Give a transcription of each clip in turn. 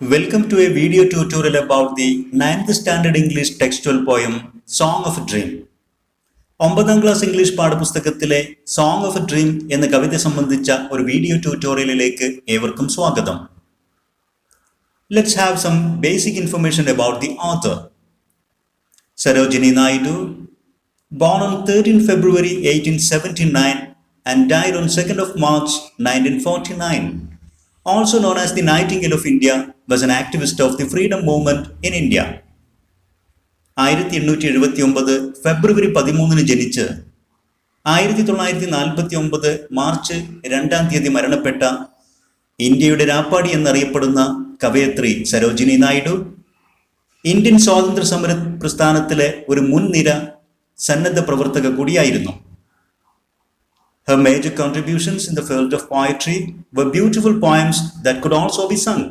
Welcome to a video tutorial about the 9th Standard English textual poem Song of a Dream. 9ാം class English പാഠപുസ്തകത്തിലെ song of a dream എന്ന കവിത സംബന്ധിച്ച ഒരു video ട്യൂട്ടോറിയലിലേക്ക് ഏവർക്കും സ്വാഗതം. Let's have some basic information about the author. Sarojini Naidu, born on 13 February 1879 and died on 2nd of March 1949. Also known as the Nightingale of India, was an activist of the freedom movement in India. 1879 ഫെബ്രുവരി 13 ജനിച്ച് 1949 March 2 മരണപ്പെട്ട ഇന്ത്യയുടെ രാപ്പാടി എന്നറിയപ്പെടുന്ന കവയത്രി Sarojini Naidu Indian സ്വാതന്ത്ര്യ സമര പ്രസ്ഥാനത്തിലെ ഒരു മുൻനിര സന്നദ്ധ പ്രവർത്തക കൂടിയായിരുന്നു. Her major contributions in the field of poetry were beautiful poems that could also be sung.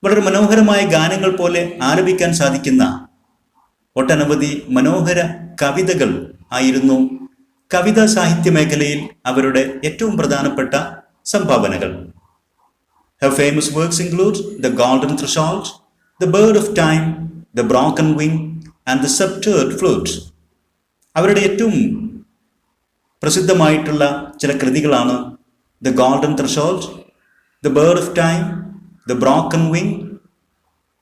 വളരെ മനോഹരമായ ഗാനങ്ങൾ പോലെ ആലപിക്കാൻ സാധിക്കുന്ന ഒട്ടനവധി മനോഹര കവിതകൾ ആയിരുന്നു കവിതാ സാഹിത്യ മേഖലയിൽ അവരുടെ ഏറ്റവും പ്രധാനപ്പെട്ട സംഭാവനകൾ. Her famous works include The Golden Threshold, The Bird of Time, The Broken Wing and The Sceptred Flute. അവരുടെ ഏറ്റവും പ്രസിദ്ധമായിട്ടുള്ള ചില കൃതികളാണ് the golden threshold, the bird of time, the broken wing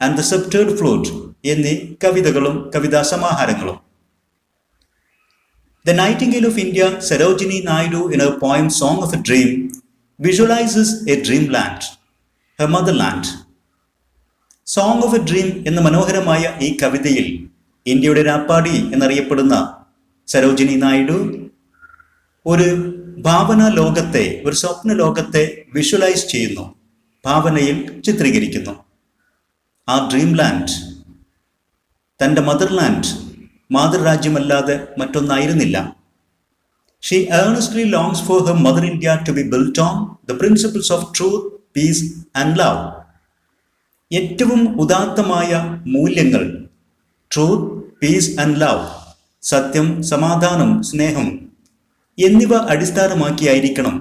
and the sceptred flute എന്നീ കവിതകളും കവിതാ സമാഹാരങ്ങളും. The nightingale of India, Sarojini Naidu in her poem Song of a Dream visualizes a dreamland, her motherland. Song of a dream എന്ന മനോഹരമായ ഈ കവിതയിൽ ഇന്ത്യയുടെ രാപ്പാടി എന്നറിയപ്പെടുന്ന സരോജിനി നായിഡു ഒരു ഭാവന ലോകത്തെ, ഒരു സ്വപ്ന ലോകത്തെ വിഷ്വലൈസ് ചെയ്യുന്നു, ഭാവനയിൽ ചിത്രീകരിക്കുന്നു. ആ ഡ്രീം ലാൻഡ് തൻ്റെ മദർലാൻഡ്, മാതൃരാജ്യമല്ലാതെ മറ്റൊന്നായിരുന്നില്ല. She earnestly longs for her mother India to be built on the principles of truth, peace and love. ഏറ്റവും ഉദാത്തമായ മൂല്യങ്ങൾ, ട്രൂത്ത്, പീസ് ആൻഡ് ലവ്, സത്യം, സമാധാനം, സ്നേഹം എന്നിവ അടിസ്ഥാനമാക്കിയായിരിക്കണം,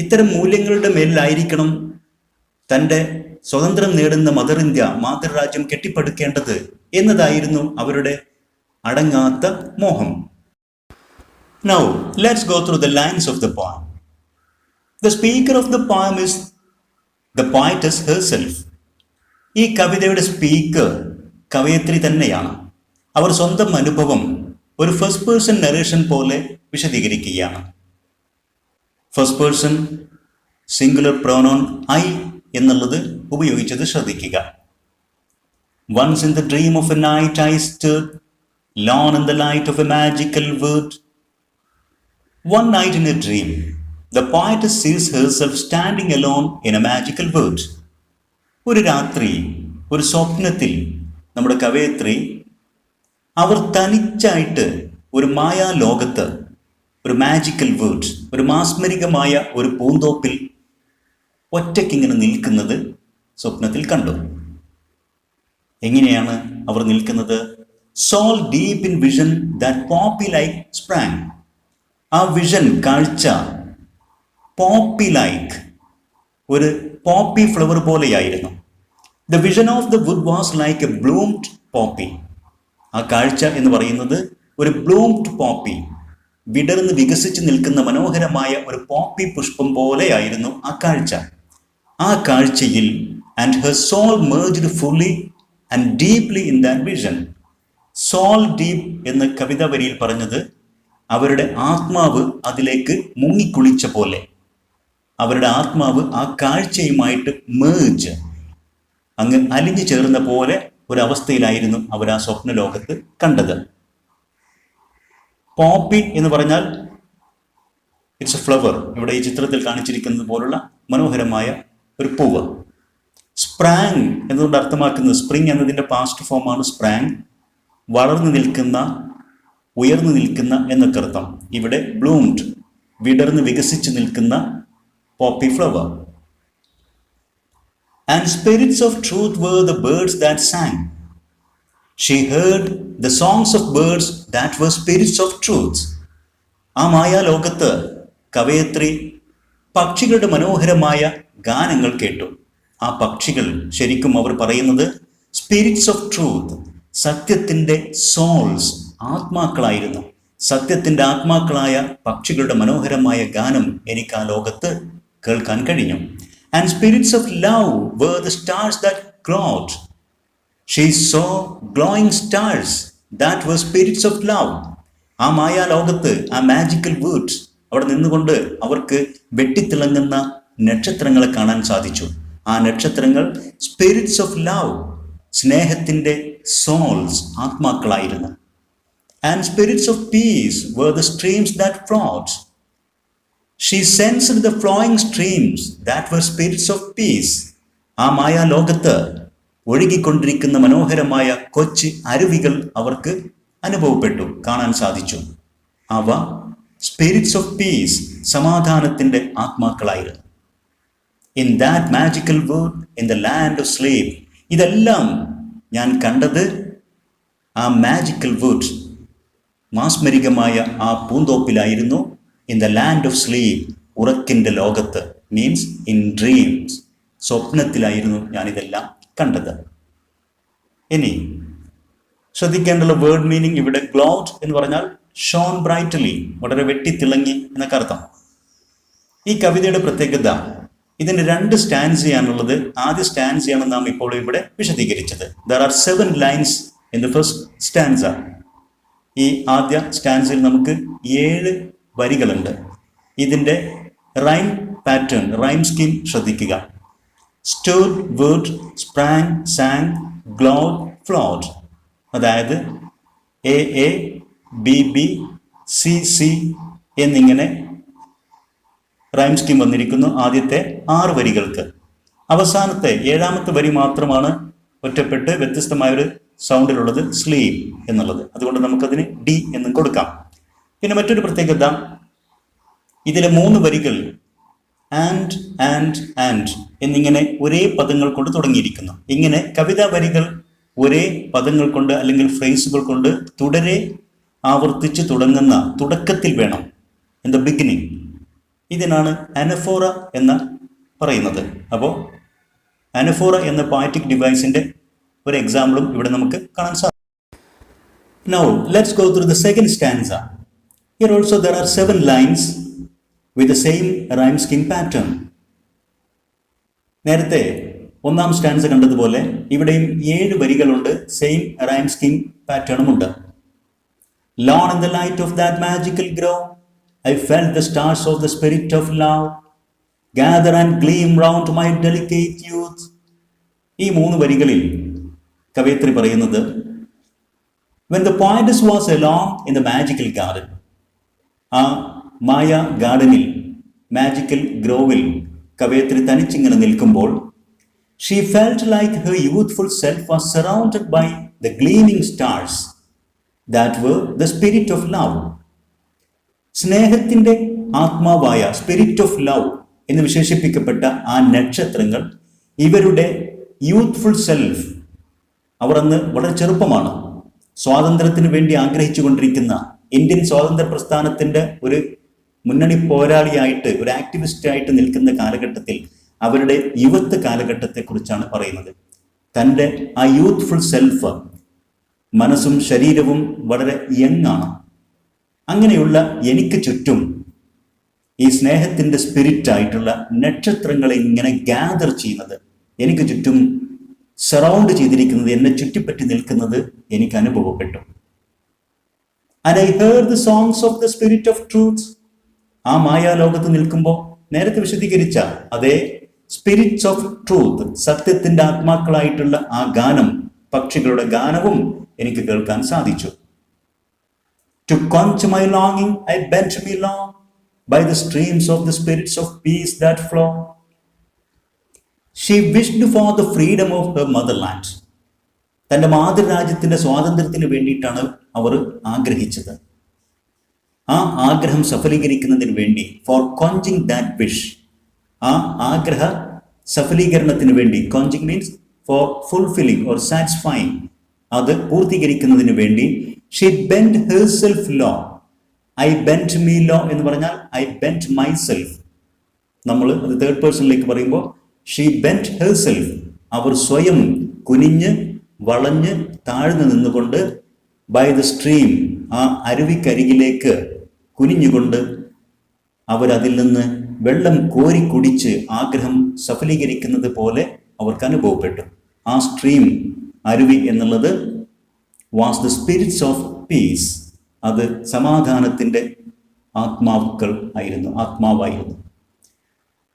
ഇത്തരം മൂല്യങ്ങളുടെ മേലിലായിരിക്കണം തൻ്റെ സ്വതന്ത്രം നേടുന്ന മദർ ഇന്ത്യ, മാതൃരാജ്യം കെട്ടിപ്പടുക്കേണ്ടത് എന്നതായിരുന്നു അവരുടെ അടങ്ങാത്ത മോഹം. Now, let's go through the lines of the poem. The speaker of the poem is the poetess herself. ഈ കവിതയുടെ സ്പീക്കർ കവയത്രി തന്നെയാണ്. അവർ സ്വന്തം അനുഭവം ഒരു ഫസ്റ്റ് പേഴ്സൺ നറേഷൻ പോലെ വിശദീകരിക്കുകയാണ്. First person singular pronoun I എന്നുള്ളത് ഉപയോഗിച്ചത് ശ്രദ്ധിക്കുക. Once in the dream of a night I stood, lone in the light of a magical wood. One night in a dream, the poetess sees herself standing alone in a magical wood. ഒരു രാത്രി, ഒരു സ്വപ്നത്തിൽ നമ്മുടെ കവയത്രി അവർ തനിച്ചായിട്ട് ഒരു മായാലോകത്ത്, ഒരു magical world, ഒരു മാസ്മരികമായ ഒരു പൂന്തോപ്പിൽ ഒറ്റയ്ക്കിങ്ങനെ നിൽക്കുന്നത് സ്വപ്നത്തിൽ കണ്ടു. എങ്ങനെയാണ് അവർ നിൽക്കുന്നത്? Soul deep in vision that poppy like sprang. ആ വിഷൻ, കാഴ്ച, പോപ്പി ലൈക്ക്, ഒരു പോപ്പി ഫ്ലവർ പോലെയായിരുന്നു. The vision of the wood was like a bloomed poppy. ആ കാഴ്ച എന്ന് പറയുന്നത് ഒരു ബ്ലൂംഡ് പോപ്പി, വിടർന്ന് വികസിച്ച് നിൽക്കുന്ന മനോഹരമായ ഒരു പോപ്പി പുഷ്പം പോലെയായിരുന്നു ആ കാഴ്ച. ആ കാഴ്ചയിൽ and her soul merged fully and deeply in that vision. Soul deep എന്ന കവിതാ വരിയിൽ പറഞ്ഞത് അവരുടെ ആത്മാവ് അതിലേക്ക് മുങ്ങിക്കുളിച്ച പോലെ, അവരുടെ ആത്മാവ് ആ കാഴ്ചയുമായിട്ട് മേർജ്, അങ്ങ് അലിഞ്ഞു ചേർന്ന പോലെ ഒരവസ്ഥയിലായിരുന്നു അവർ ആ സ്വപ്ന ലോകത്ത് കണ്ടത്. പോപ്പി എന്ന് പറഞ്ഞാൽ ഇറ്റ്സ് എ ഫ്ലവർ. ഇവിടെ ഈ ചിത്രത്തിൽ കാണിച്ചിരിക്കുന്നത് പോലുള്ള മനോഹരമായ ഒരു പൂവ്. സ്പ്രാങ് എന്നതുകൊണ്ട് അർത്ഥമാക്കുന്നത്, സ്പ്രിങ് എന്നതിൻ്റെ പാസ്റ്റ് ഫോമാണ് സ്പ്രാങ്, വളർന്നു നിൽക്കുന്ന, ഉയർന്നു നിൽക്കുന്ന എന്നൊക്കെ അർത്ഥം. ഇവിടെ ബ്ലൂംഡ്, വിടർന്ന് വികസിച്ച് നിൽക്കുന്ന poppy flower. And spirits of truth were the birds that sang. She heard the songs of birds that were spirits of truth. ആ മായാലോകത്ത് കവയത്രി പക്ഷികളുടെ മനോഹരമായ ഗാനങ്ങൾ കേട്ടു. ആ പക്ഷികൾ ശരിക്കും അവർ പറയുന്നത് സ്പിരിറ്റ്സ് ഓഫ് ട്രൂത്ത്, സത്യത്തിൻ്റെ സോൾസ്, ആത്മാക്കളായിരുന്നു. സത്യത്തിൻ്റെ ആത്മാക്കളായ പക്ഷികളുടെ മനോഹരമായ ഗാനം എനിക്ക് ആ ലോകത്ത് കേൾക്കാൻ കഴിഞ്ഞു. And spirits of love were the stars that glowed. She saw glowing stars that were spirits of love. ആ മായാലോകത്ത്, ആ മാജിക്കൽ വേർഡ്സ്, അവിടെ നിന്നുകൊണ്ട് അവർക്ക് വെട്ടിത്തിളങ്ങുന്ന നക്ഷത്രങ്ങളെ കാണാൻ സാധിച്ചു. ആ നക്ഷത്രങ്ങൾ സ്പിരിറ്റ്സ് ഓഫ് ലവ്, സ്നേഹത്തിൻ്റെ സോൾസ്, ആത്മാക്കളായിരുന്നു. And spirits of peace were the streams that flowed. She sensed the flowing streams that were spirits of peace. ആ മായാലോകത്ത് ഒഴുകിക്കൊണ്ടിരിക്കുന്ന മനോഹരമായ കൊച്ചു അരുവികൾ അവർക്ക് അനുഭവപ്പെട്ടു, കാണാൻ സാധിച്ചു. അവ സ്പിരിറ്റ്സ് ഓഫ് പീസ്, സമാധാനത്തിൻ്റെ ആത്മാക്കളായിരുന്നു. In that magical world, in the land of sleep. ഇതെല്ലാം ഞാൻ കണ്ടത് ആ മാജിക്കൽ വേൾഡ്, മാസ്മരികമായ ആ പൂന്തോപ്പിലായിരുന്നു. In the land of sleep, ഉറക്കിൻ്റെ ലോകത്ത്, മീൻസ് ഇൻ ഡ്രീംസ്, സ്വപ്നത്തിലായിരുന്നു ഞാനിതെല്ലാം കണ്ടത്. ഇനി ശ്രദ്ധിക്കേണ്ടുള്ള വേർഡ് മീനിങ് ഇവിടെ ഗ്ലോഡ് എന്ന് പറഞ്ഞാൽ ഷോൺ ബ്രൈറ്റ്ലി, വളരെ വെട്ടിത്തിളങ്ങി എന്നൊക്കെ അർത്ഥം. ഈ കവിതയുടെ പ്രത്യേകത, ഇതിന് 2 സ്റ്റാൻസിയാണുള്ളത്. ആദ്യ സ്റ്റാൻസിയാണ് നാം ഇപ്പോൾ ഇവിടെ വിശദീകരിച്ചത്. There are 7 lines in the first stanza. ഈ ആദ്യ സ്റ്റാൻസിൽ നമുക്ക് 7 വരികളുണ്ട്. ഇതിൻ്റെ റൈം പാറ്റേൺ, റൈം സ്കീം ശ്രദ്ധിക്കുക. stood, would, sprang, sang, glowed, flowed. അതായത് A, B, C എന്നിങ്ങനെ റൈം സ്കീം വന്നിരിക്കുന്നു ആദ്യത്തെ 6 വരികൾക്ക്. അവസാനത്തെ 7ാമത്തെ വരി മാത്രമാണ് ഒറ്റപ്പെട്ട് വ്യത്യസ്തമായൊരു സൗണ്ടിലുള്ളത്, സ്ലീപ്പ് എന്നുള്ളത്. അതുകൊണ്ട് നമുക്കതിന് D എന്നും കൊടുക്കാം. പിന്നെ മറ്റൊരു പ്രത്യേകത, ഇതിലെ 3 വരികൾ ആൻഡ് എന്നിങ്ങനെ ഒരേ പദങ്ങൾ കൊണ്ട് തുടങ്ങിയിരിക്കുന്നു. ഇങ്ങനെ കവിതാ വരികൾ ഒരേ പദങ്ങൾ കൊണ്ട് അല്ലെങ്കിൽ ഫ്രേസുകൾ കൊണ്ട് തുടരെ ആവർത്തിച്ച് തുടങ്ങുന്ന തുടക്കത്തിൽ വേണം, ഇൻ ദ ബിഗിനിങ്. ഇതിനാണ് അനഫോറ എന്ന് പറയുന്നത്. അപ്പോൾ അനഫോറ എന്ന പോയറ്റിക് ഡിവൈസിൻ്റെ ഒരു എക്സാമ്പിളും ഇവിടെ നമുക്ക് കാണാൻ സാധിക്കും. Now let's go through the second stanza. Here also there are 7 lines with the same rhyme scheme pattern. നേരത്തെ 1ാം സ്റ്റാൻസ കണ്ടതുപോലെ ഇവിടെയും 7 വരികളുണ്ട്, സെയിം റൈം സ്കീം പാറ്റേണും ഉണ്ട്. Lone in the light of that magical glow, I felt the stars of the spirit of love gather and gleam round my delicate youth. ഈ 3 വരികളിൽ കവയിത്രി പറയുന്നത്, when the poetess was alone in the magical garden, ആ മായ ഗാർഡനിൽ, magical ഗ്രോവിൽ കവയിത്രി തനിച്ചിങ്ങനെ നിൽക്കുമ്പോൾ, she felt like her youthful self was surrounded by the gleaming stars that were the spirit of love. സ്നേഹത്തിൻ്റെ ആത്മാവായ spirit of love എന്ന് വിശേഷിപ്പിക്കപ്പെട്ട ആ നക്ഷത്രങ്ങൾ ഇവരുടെ youthful self, അവർ അന്ന് വളരെ ചെറുപ്പമാണ്, സ്വാതന്ത്ര്യത്തിന് വേണ്ടി ആഗ്രഹിച്ചു കൊണ്ടിരിക്കുന്ന, ഇന്ത്യൻ സ്വാതന്ത്ര്യ പ്രസ്ഥാനത്തിൻ്റെ ഒരു മുന്നണി പോരാളിയായിട്ട്, ഒരു ആക്ടിവിസ്റ്റായിട്ട് നിൽക്കുന്ന കാലഘട്ടത്തിൽ അവരുടെ യുവത്വ കാലഘട്ടത്തെക്കുറിച്ചാണ് പറയുന്നത്. തൻ്റെ ആ യൂത്ത്ഫുൾ സെൽഫ്, മനസ്സും ശരീരവും വളരെ യങ്ങാണ്. അങ്ങനെയുള്ള എനിക്ക് ചുറ്റും ഈ സ്നേഹത്തിൻ്റെ സ്പിരിറ്റായിട്ടുള്ള നക്ഷത്രങ്ങളെ ഇങ്ങനെ ഗ്യാദർ ചെയ്യുന്നത്, എനിക്ക് ചുറ്റും സറൗണ്ട് ചെയ്തിരിക്കുന്നത്, എന്നെ ചുറ്റിപ്പറ്റി നിൽക്കുന്നത് എനിക്ക് അനുഭവപ്പെട്ടു. And I heard the songs of the spirit of truth. ആ മായാലോകത്ത് നിൽക്കുമ്പോൾ നേരത്തെ വിശദീകരിച്ച അതേ സ്പിരിറ്റ്സ് ഓഫ് ട്രൂത്ത്, സത്യത്തിൻ്റെ ആത്മാക്കളായിട്ടുള്ള ആ ഗാനം, പക്ഷികളുടെ ഗാനവും എനിക്ക് കേൾക്കാൻ സാധിച്ചു. To quench my longing, I bent me long by the streams of the spirits of peace that flow. She wished for the freedom of her motherland. തൻ്റെ മാതൃരാജ്യത്തിൻ്റെ സ്വാതന്ത്ര്യത്തിന് വേണ്ടിയിട്ടാണ് അവർ ആഗ്രഹിച്ചത്. ആ ആഗ്രഹം സഫലീകരിക്കുന്നതിന് വേണ്ടി, ഫോർ കോഞ്ചിങ് ദാറ്റ് വിഷ്, ആ ആഗ്രഹ സഫലീകരണത്തിന് വേണ്ടി, quenching means for fulfilling or satisfying, അത് പൂർത്തീകരിക്കുന്നതിന് വേണ്ടി, she bend herself low. I bend me low എന്ന് പറഞ്ഞാൽ ഐ ബെൻഡ് മൈ സെൽഫ്. നമ്മൾ അത് 3rd പേഴ്സണിലേക്ക് പറയുമ്പോൾ ഷീ ബെൻറ്റ് ഹെർസെൽഫ്, അവർ സ്വയം കുനിഞ്ഞ് വളഞ്ഞ് താഴ്ന്നു നിന്നുകൊണ്ട് ബൈ ദ സ്ട്രീം, ആ അരുവിക്കരികിലേക്ക് കുനിഞ്ഞുകൊണ്ട് അവരതിൽ നിന്ന് വെള്ളം കോരി കുടിച്ച് ആഗ്രഹം സഫലീകരിക്കുന്നത് പോലെ അവർക്ക് അനുഭവപ്പെട്ടു. ആ സ്ട്രീം, അരുവി എന്നുള്ളത് was the spirits of peace, അത് സമാധാനത്തിൻ്റെ ആത്മാവായിരുന്നു.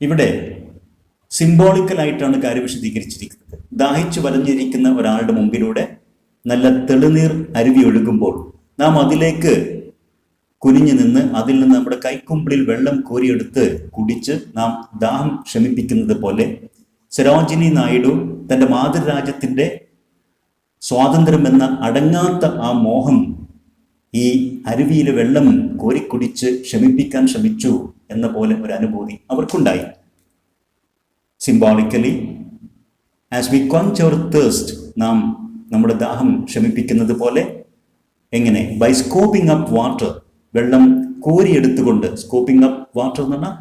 ഇവിടെ സിംബോളിക്കലായിട്ടാണ് കാര്യം വിശദീകരിച്ചിരിക്കുന്നത്. ദാഹിച്ചു വലഞ്ഞിരിക്കുന്ന ഒരാളുടെ മുമ്പിലൂടെ നല്ല തെളിനീർ അരുവി ഒഴുകുമ്പോൾ നാം അതിലേക്ക് കുനിഞ്ഞു നിന്ന് അതിൽ നിന്ന് നമ്മുടെ കൈക്കുമ്പിളിൽ വെള്ളം കോരിയെടുത്ത് കുടിച്ച് നാം ദാഹം ശമിപ്പിക്കുന്നത് പോലെ സരോജിനി നായിഡു തൻ്റെ മാതൃരാജ്യത്തിൻ്റെ സ്വാതന്ത്ര്യം എന്ന അടങ്ങാത്ത ആ മോഹം ഈ അരുവിയിലെ വെള്ളം കോരിക്കുടിച്ച് ശമിപ്പിക്കാൻ ശ്രമിച്ചു എന്ന പോലെ ഒരു അനുഭൂതി അവർക്കുണ്ടായി. Symbolically, as we quench our thirst, നാം നമ്മുടെ ദാഹം ശമിപ്പിക്കുന്നത് പോലെ എങ്ങനെ? ബൈ സ്കൂപ്പിംഗ് അപ്പ് വാട്ടർ, വെള്ളം കോരിയെടുത്തുകൊണ്ട്, സ്കൂപ്പിംഗ് അപ്പ് വാട്ടർ എന്ന് പറഞ്ഞാൽ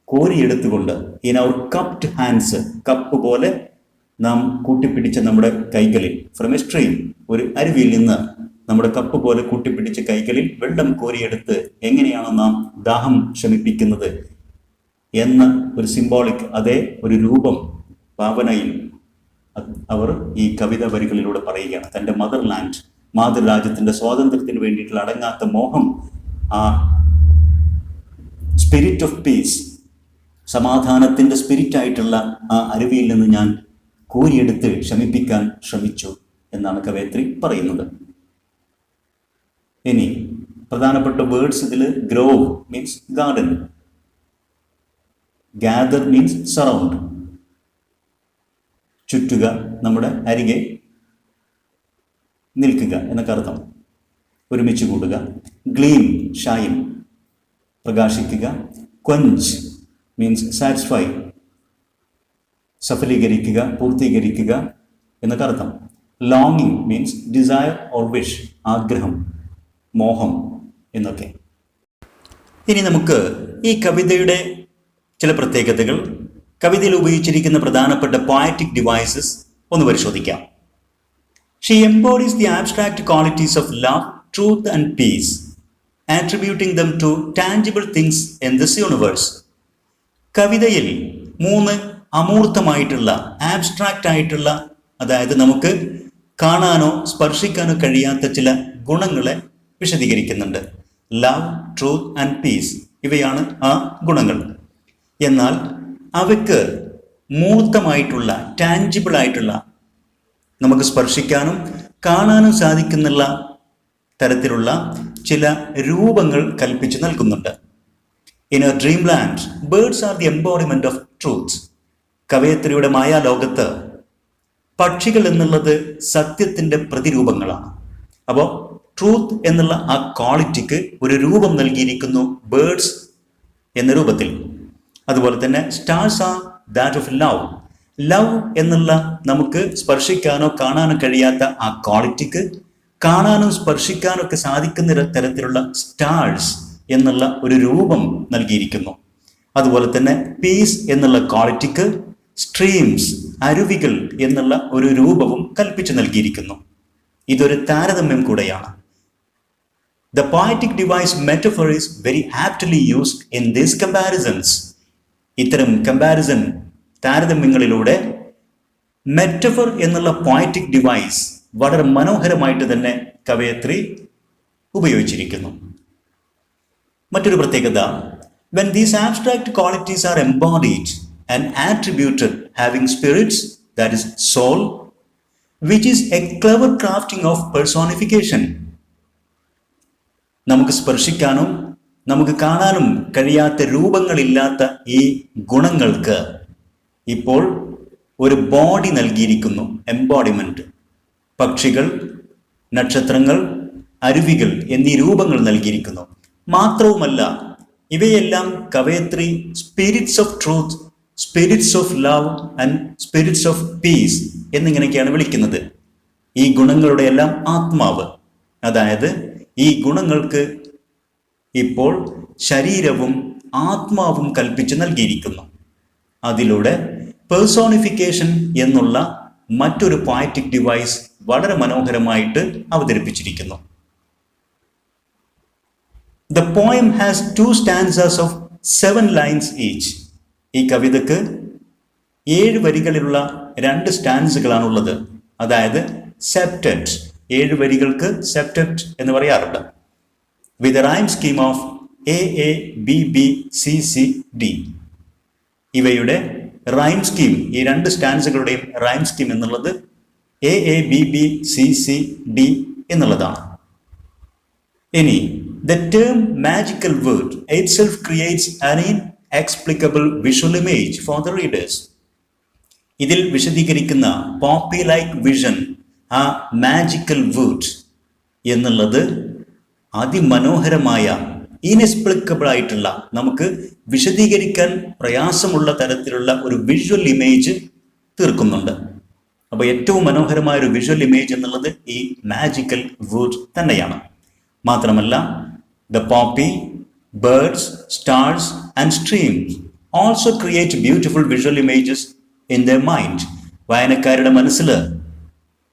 കോരിയെടുത്തുകൊണ്ട്, ഇൻ അവർ കപ്ഡ് ഹാൻഡ്സ്, കപ്പ് പോലെ നാം കൂട്ടിപ്പിടിച്ച നമ്മുടെ കൈകളിൽ, ഫ്രം എ സ്ട്രീം, ഒരു അരുവിയിൽ നിന്ന് നമ്മുടെ കപ്പ് പോലെ കൂട്ടിപ്പിടിച്ച കൈകളിൽ വെള്ളം കോരിയെടുത്ത് എങ്ങനെയാണ് നാം ദാഹം ശമിപ്പിക്കുന്നത് എന്ന ഒരു സിംബോളിക്, അതേ ഒരു രൂപം ഭാവനയിൽ അവർ ഈ കവിത വരികളിലൂടെ പറയുകയാണ്. തൻ്റെ മദർലാൻഡ്, മാതൃരാജ്യത്തിൻ്റെ സ്വാതന്ത്ര്യത്തിന് വേണ്ടിയിട്ടുള്ള അടങ്ങാത്ത മോഹം, ആ സ്പിരിറ്റ് ഓഫ് പീസ്, സമാധാനത്തിൻ്റെ സ്പിരിറ്റായിട്ടുള്ള ആ അരുവിയിൽ നിന്ന് ഞാൻ കോരിയെടുത്ത് ശമിപ്പിക്കാൻ ശ്രമിച്ചു എന്നാണ് കവയത്രി പറയുന്നത്. ഇനി പ്രധാനപ്പെട്ട വേർഡ്സ് ഇതിൽ grove means garden, gather means surround, ചുറ്റുക, നമ്മുടെ അരികെ നിൽക്കുക എന്നൊക്കെ അർത്ഥം, ഒരുമിച്ച് കൂടുക. ഗ്ലീം, ഷൈൻ, പ്രകാശിക്കുക. ക്വഞ്ച് മീൻസ് സാറ്റിസ്ഫൈ, സഫലീകരിക്കുക, പൂർത്തീകരിക്കുക എന്നൊക്കെ അർത്ഥം. ലോങ്ങിങ് മീൻസ് ഡിസയർ ഓർ വിഷ്, ആഗ്രഹം, മോഹം എന്നൊക്കെ. ഇനി നമുക്ക് ഈ കവിതയുടെ ചില പ്രത്യേകതകൾ, കവിതയിൽ ഉപയോഗിച്ചിരിക്കുന്ന പ്രധാനപ്പെട്ട പോയറ്റിക് ഡിവൈസസ് ഒന്ന് പരിശോധിക്കാം. She embodies the abstract qualities of love, truth and peace, attributing them to tangible things in this universe. കവിതയിൽ 3 അമൂർത്തമായിട്ടുള്ള, ആബ്സ്ട്രാക്റ്റ് ആയിട്ടുള്ള, അതായത് നമുക്ക് കാണാനോ സ്പർശിക്കാനോ കഴിയാത്ത ചില ഗുണങ്ങളെ വിശദീകരിക്കുന്നുണ്ട്. ലവ്, ട്രൂത്ത് ആൻഡ് പീസ്, ഇവയാണ് ആ ഗുണങ്ങൾ. എന്നാൽ അവയ്ക്ക് മൂർത്തമായിട്ടുള്ള, ടാഞ്ചിബിൾ ആയിട്ടുള്ള, നമുക്ക് സ്പർശിക്കാനും കാണാനും സാധിക്കുന്നുള്ള തരത്തിലുള്ള ചില രൂപങ്ങൾ കൽപ്പിച്ചു നൽകുന്നുണ്ട്. In a dream land birds are the embodiment of truth. കവയത്രിയുടെ മായാലോകത്ത് പക്ഷികൾ എന്നുള്ളത് സത്യത്തിൻ്റെ പ്രതിരൂപങ്ങളാണ്. അപ്പോൾ ട്രൂത്ത് എന്നുള്ള ആ ക്വാളിറ്റിക്ക് ഒരു രൂപം നൽകിയിരിക്കുന്നു ബേർഡ്സ് എന്ന രൂപത്തിൽ. അതുപോലെ തന്നെ stars R that of love. Love എന്നുള്ള നമുക്ക് സ്പർശിക്കാനോ കാണാനോ കഴിയാത്ത ആ ക്വാളിറ്റിക്ക് കാണാനും സ്പർശിക്കാനും ഒക്കെ സാധിക്കുന്ന തരത്തിലുള്ള സ്റ്റാർസ് എന്നുള്ള ഒരു രൂപം നൽകിയിരിക്കുന്നു. അതുപോലെ തന്നെ പീസ് എന്നുള്ള ക്വാളിറ്റിക്ക് സ്ട്രീംസ്, അരുവികൾ എന്നുള്ള ഒരു രൂപവും കൽപ്പിച്ചു നൽകിയിരിക്കുന്നു. ഇതൊരു താരതമ്യം കൂടെയാണ്. The poetic device metaphor is very aptly used in these comparisons. ഇത്തരം കമ്പാരിസൺ, താരതമ്യങ്ങളിലൂടെ മെറ്റഫർ എന്നുള്ള പോയറ്റിക് ഡിവൈസ് വളരെ മനോഹരമായിട്ട് തന്നെ കവയത്രി ഉപയോഗിച്ചിരിക്കുന്നു. മറ്റൊരു പ്രത്യേകത, when these abstract qualities are embodied and attributed having spirits, that is soul, which is a clever crafting of personification. നമുക്ക് സ്പർശിക്കാനും നമുക്ക് കാണാനും കഴിയാത്ത രൂപങ്ങളില്ലാത്ത ഈ ഗുണങ്ങൾക്ക് ഇപ്പോൾ ഒരു ബോഡി നൽകിയിരിക്കുന്നു, എംബോഡിമെന്റ്. പക്ഷികൾ, നക്ഷത്രങ്ങൾ, അരുവികൾ എന്നീ രൂപങ്ങൾ നൽകിയിരിക്കുന്നു. മാത്രവുമല്ല, ഇവയെല്ലാം കവയത്രി spirits of truth, spirits of love and spirits of peace എന്നിങ്ങനെയൊക്കെയാണ് വിളിക്കുന്നത്. ഈ ഗുണങ്ങളുടെ എല്ലാം ആത്മാവ്, അതായത് ഈ ഗുണങ്ങൾക്ക് ഇപ്പോൾ ശരീരവും ആത്മാവും കൽപ്പിച്ച് നൽകിയിരിക്കുന്നു. അതിലൂടെ പേഴ്സോണിഫിക്കേഷൻ എന്നുള്ള മറ്റൊരു പോയറ്റിക് ഡിവൈസ് വളരെ മനോഹരമായിട്ട് അവതരിപ്പിച്ചിരിക്കുന്നു. The poem has 2 stanzas of 7 lines each. ഈ കവിതക്ക് 7 വരികളിലുള്ള 2 സ്റ്റാൻസുകളാണുള്ളത്. അതായത് സെപ്റ്ററ്റ്, 7 വരികൾക്ക് സെപ്റ്ററ്റ് എന്ന് പറയാറുണ്ട്. വിത്ത് റൈം സ്കീം ഓഫ് AABBCCD. ഇവയുടെ റൈം സ്കീം, ഈ 2 സ്റ്റാൻസുകളുടെയും റൈം സ്കീം എന്നുള്ളത് AABBCCD എന്നുള്ളതാണ്. ഇനി the term magical word itself creates an inexplicable visual image for the readers. ഇതിൽ വിശദീകരിക്കുന്ന പോപ്പി ലൈക്ക് വിഷൻ, ആ മാജിക്കൽ വേർഡ് എന്നുള്ളത് അതിമനോഹരമായ ഇൻഎക്സ്പ്ലിക്കബിൾ ആയിട്ടുള്ള, നമുക്ക് വിശദീകരിക്കാൻ പ്രയാസമുള്ള തരത്തിലുള്ള ഒരു വിഷ്വൽ ഇമേജ് തീർക്കുന്നുണ്ട്. അപ്പോൾ ഏറ്റവും മനോഹരമായ ഒരു വിഷ്വൽ ഇമേജ് എന്നുള്ളത് ഈ മാജിക്കൽ വേർഡ് തന്നെയാണ്. മാത്രമല്ല the poppy, birds, stars and streams also create beautiful visual images in their mind. വായനക്കാരുടെ മനസ്സിൽ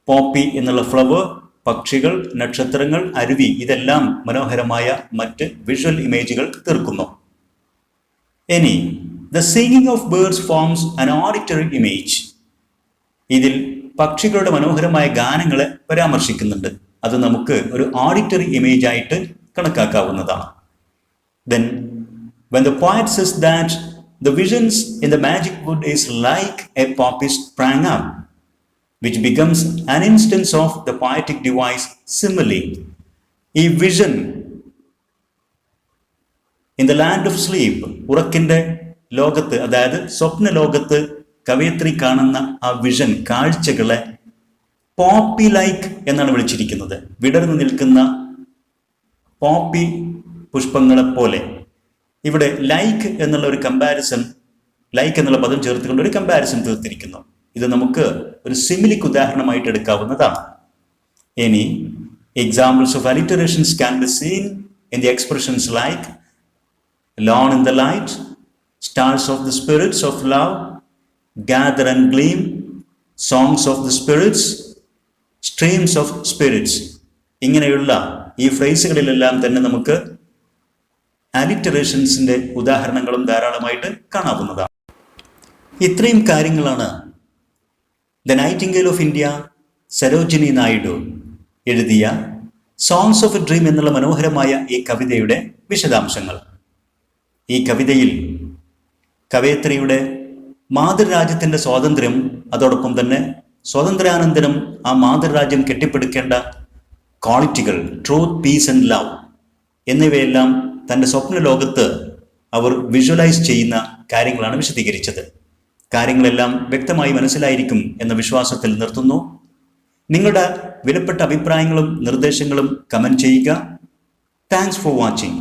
പോപ്പി എന്നുള്ള ഫ്ലവർ, പക്ഷികൾ, നക്ഷത്രങ്ങൾ, അരുവി, ഇതെല്ലാം മനോഹരമായ മറ്റ് വിഷ്വൽ ഇമേജുകൾ തീർക്കുന്നു. ഇനി the singing of birds forms an auditory image. ഇതിൽ പക്ഷികളുടെ മനോഹരമായ ഗാനങ്ങളെ പരാമർശിക്കുന്നുണ്ട്. അത് നമുക്ക് ഒരു ഓഡിറ്ററി ഇമേജ് ആയിട്ട് കണക്കാക്കാവുന്നതാണ്. Then when the poet says that the visions in the magic wood is like a poppy sprang up, which becomes an instance of the poetic device simile. ഈ vision in the land of sleep, ഉറക്കിന്റെ ലോകത്ത്, അതായത് സ്വപ്ന ലോകത്ത് കവയത്രി കാണുന്ന ആ vision, കാഴ്ചകളെ poppy like എന്നാണ് വിളിച്ചിരിക്കുന്നത്. വിടർന്നു നിൽക്കുന്ന പോപ്പി പുഷ്പങ്ങളെപ്പോലെ. ഇവിടെ ലൈക്ക് എന്നുള്ള ഒരു കമ്പാരിസൺ, ലൈക്ക് എന്നുള്ള പദം ചേർത്തുകൊണ്ട് ഒരു കമ്പാരിസൺ തീർത്തിരിക്കുന്നു. ഇത് നമുക്ക് ഒരു സിമിലിക്ക് ഉദാഹരണമായിട്ട് എടുക്കാവുന്നതാണ്. ഇനി examples of alliterations can be seen in the expressions like lone in the light, stars of the spirits of love, gather and gleam, songs of the spirits, streams of spirits. ഇങ്ങനെയുള്ള ഈ ഫ്രേസുകളിലെല്ലാം തന്നെ നമുക്ക് അലിറ്ററേഷൻസിന്റെ ഉദാഹരണങ്ങളും ധാരാളമായിട്ട് കാണാവുന്നതാണ്. ഇത്രയും കാര്യങ്ങളാണ് the nightingale of India Sarojini Naidu എഴുതിയ സോങ്സ് ഓഫ് എ ഡ്രീം എന്നുള്ള മനോഹരമായ ഈ കവിതയുടെ വിശദാംശങ്ങൾ. ഈ കവിതയിൽ കവയത്രിയുടെ മാതൃരാജ്യത്തിൻ്റെ സ്വാതന്ത്ര്യം, അതോടൊപ്പം തന്നെ സ്വാതന്ത്ര്യാനന്തരം ആ Mathrurajyam കെട്ടിപ്പടുക്കേണ്ട ക്വാളിറ്റികൾ, truth, peace and love എന്നിവയെല്ലാം തൻ്റെ സ്വപ്ന ലോകത്ത് അവർ വിഷ്വലൈസ് ചെയ്യുന്ന കാര്യങ്ങളാണ് വിശദീകരിച്ചത്. കാര്യങ്ങളെല്ലാം വ്യക്തമായി മനസ്സിലായിരിക്കും എന്ന വിശ്വാസത്തിൽ നിർത്തുന്നു. നിങ്ങളുടെ വിലപ്പെട്ട അഭിപ്രായങ്ങളും നിർദ്ദേശങ്ങളും കമൻറ്റ് ചെയ്യുക. Thanks for watching.